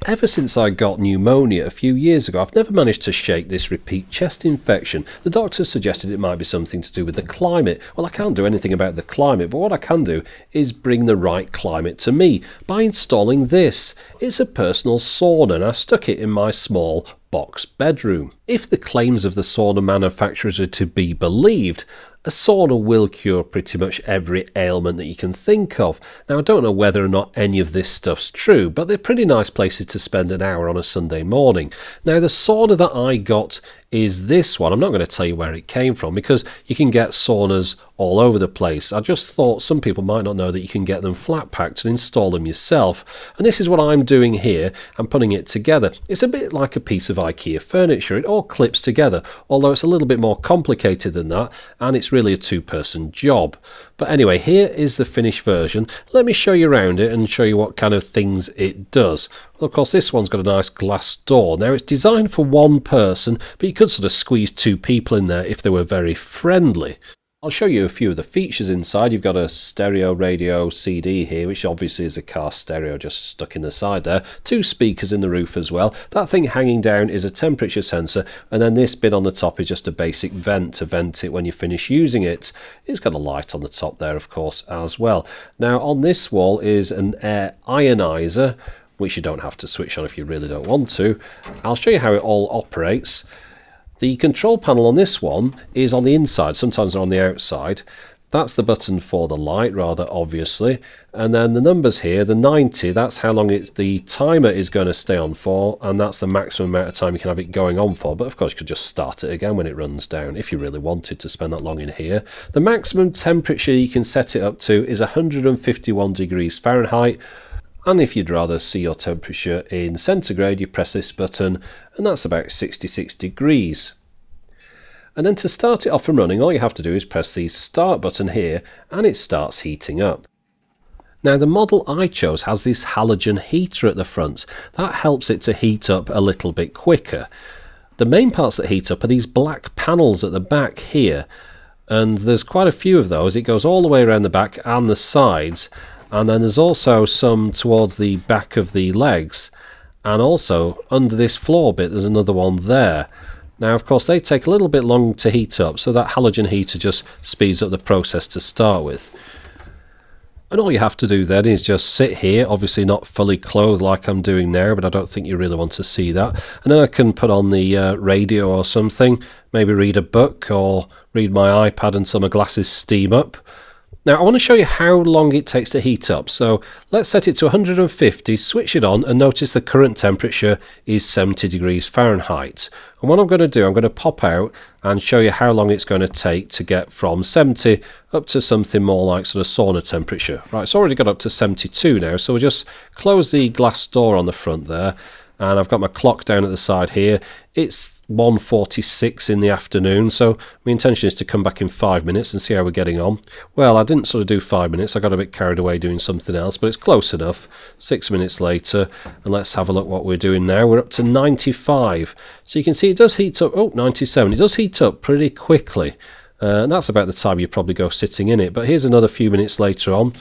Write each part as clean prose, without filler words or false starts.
Ever since I got pneumonia a few years ago, I've never managed to shake this repeat chest infection. The doctor suggested it might be something to do with the climate. Well, I can't do anything about the climate, but what I can do is bring the right climate to me by installing this. It's a personal sauna, and I stuck it in my small box bedroom. If the claims of the sauna manufacturers are to be believed, a sauna will cure pretty much every ailment that you can think of. Now, I don't know whether or not any of this stuff's true, but they're pretty nice places to spend an hour on a Sunday morning. Now, the sauna that I got is this one. I'm not going to tell you where it came from because you can get saunas all over the place. I just thought some people might not know that you can get them flat packed and install them yourself. And this is what I'm doing here. I'm putting it together. It's a bit like a piece of IKEA furniture. It all clips together, although it's a little bit more complicated than that, and it's really a two-person job. But anyway, here is the finished version. Let me show you around it and show you what kind of things it does. Well, of course, this one's got a nice glass door. Now, it's designed for one person, but you could sort of squeeze two people in there if they were very friendly. I'll show you a few of the features inside. You've got a stereo radio CD here, which obviously is a car stereo just stuck in the side there. Two speakers in the roof as well. That thing hanging down is a temperature sensor, and then this bit on the top is just a basic vent to vent it when you finish using it. It's got a light on the top there, of course, as well. Now, on this wall is an air ionizer, which you don't have to switch on if you really don't want to. I'll show you how it all operates. The control panel on this one is on the inside, sometimes they're on the outside. That's the button for the light, rather obviously. And then the numbers here, the 90, that's how long the timer is going to stay on for, and that's the maximum amount of time you can have it going on for. But of course you could just start it again when it runs down if you really wanted to spend that long in here. The maximum temperature you can set it up to is 151 degrees Fahrenheit. And if you'd rather see your temperature in centigrade, you press this button, and that's about 66 degrees. And then to start it off and running, all you have to do is press the start button here, and it starts heating up. Now, the model I chose has this halogen heater at the front. That helps it to heat up a little bit quicker. The main parts that heat up are these black panels at the back here, and there's quite a few of those. It goes all the way around the back and the sides. And then there's also some towards the back of the legs, and also under this floor bit there's another one there. Now, of course, they take a little bit long to heat up, so that halogen heater just speeds up the process to start with. And all you have to do then is just sit here, obviously not fully clothed like I'm doing now, but I don't think you really want to see that. And then I can put on the radio or something, maybe read a book or read my iPad until my glasses steam up. Now, I want to show you how long it takes to heat up. So let's set it to 150, switch it on, and notice the current temperature is 70 degrees Fahrenheit. And what I'm going to do, I'm going to pop out and show you how long it's going to take to get from 70 up to something more like sort of sauna temperature. Right, it's already got up to 72 now, so we'll just close the glass door on the front there. And I've got my clock down at the side here. It's 1:46 in the afternoon, so my intention is to come back in 5 minutes and see how we're getting on. Well, I didn't sort of do 5 minutes. I got a bit carried away doing something else, but it's close enough. 6 minutes later, and let's have a look what we're doing now. We're up to 95. So you can see it does heat up. Oh, 97. It does heat up pretty quickly. And that's about the time you probably go sitting in it. But here's another few minutes later on,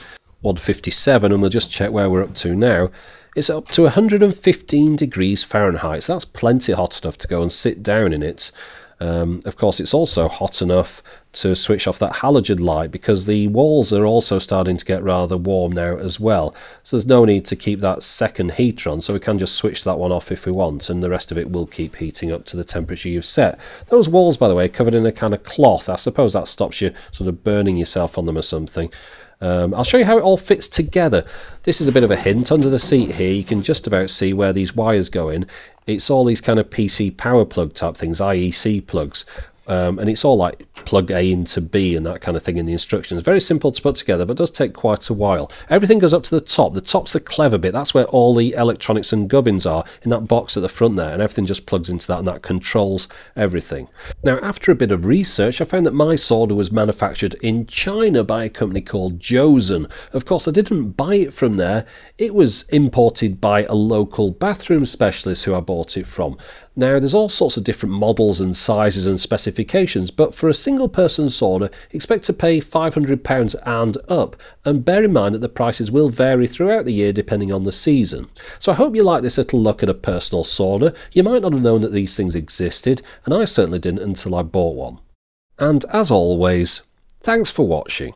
1:57, and we'll just check where we're up to now. It's up to 115 degrees Fahrenheit, so that's plenty hot enough to go and sit down in it. Of course, it's also hot enough to switch off that halogen light because the walls are also starting to get rather warm now as well. So there's no need to keep that second heater on, so we can just switch that one off if we want, and the rest of it will keep heating up to the temperature you've set. Those walls, by the way, are covered in a kind of cloth. I suppose that stops you sort of burning yourself on them or something. I'll show you how it all fits together. This is a bit of a hint. Under the seat here you can just about see where these wires go in. It's all these kind of PC power plug type things, IEC plugs. And it's all like plug A into B and that kind of thing in the instructions. Very simple to put together, but does take quite a while. Everything goes up to the top. The top's the clever bit. That's where all the electronics and gubbins are, in that box at the front there, and everything just plugs into that, and that controls everything. Now, after a bit of research, I found that my sauna was manufactured in China by a company called Joseon. Of course, I didn't buy it from there. It was imported by a local bathroom specialist who I bought it from. Now, there's all sorts of different models and sizes and specifications, but for a single person sauna, expect to pay £500 and up, and bear in mind that the prices will vary throughout the year depending on the season. So I hope you like this little look at a personal sauna. You might not have known that these things existed, and I certainly didn't until I bought one. And as always, thanks for watching.